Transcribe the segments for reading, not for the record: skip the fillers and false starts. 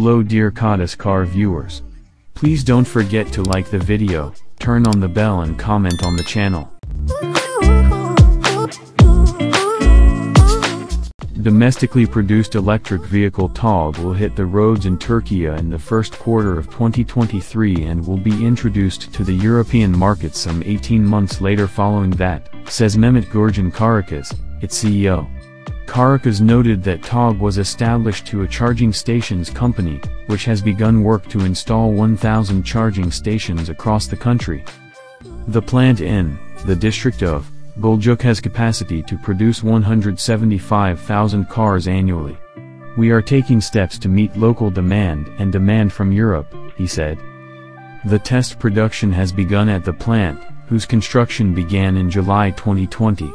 Hello dear Kadis car viewers. Please don't forget to like the video, turn on the bell and comment on the channel. Domestically produced electric vehicle Togg will hit the roads in Turkey in the first quarter of 2023 and will be introduced to the European market some 18 months later following that, says Mehmet Gürcan Karakaş, its CEO. Karakaş noted that Togg was established to a charging stations company, which has begun work to install 1,000 charging stations across the country. The plant in the district of Gölcük has capacity to produce 175,000 cars annually. We are taking steps to meet local demand and demand from Europe, he said. The test production has begun at the plant, whose construction began in July 2020.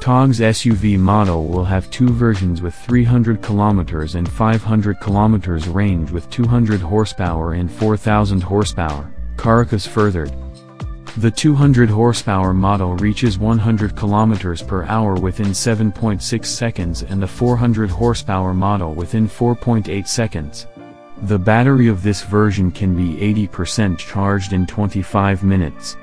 Togg's SUV model will have two versions with 300 km and 500 km range with 200 horsepower and 4,000 horsepower, Karakaş furthered. The 200 horsepower model reaches 100 km per hour within 7.6 seconds and the 400 horsepower model within 4.8 seconds. The battery of this version can be 80% charged in 25 minutes.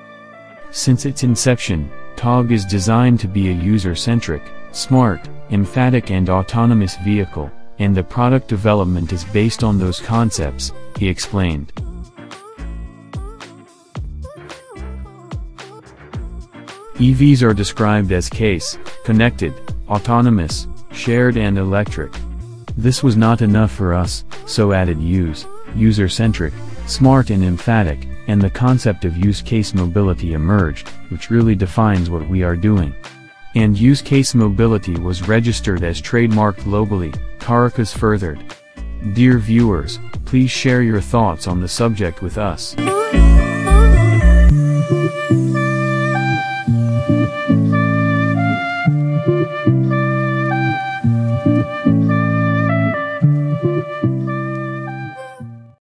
Since its inception, Togg is designed to be a user-centric, smart, emphatic and autonomous vehicle, and the product development is based on those concepts, he explained. EVs are described as case, connected, autonomous, shared and electric. This was not enough for us, so added user-centric, smart and emphatic, and the concept of use case mobility emerged, which really defines what we are doing. And use case mobility was registered as trademarked globally, Karakaş furthered. Dear viewers, please share your thoughts on the subject with us.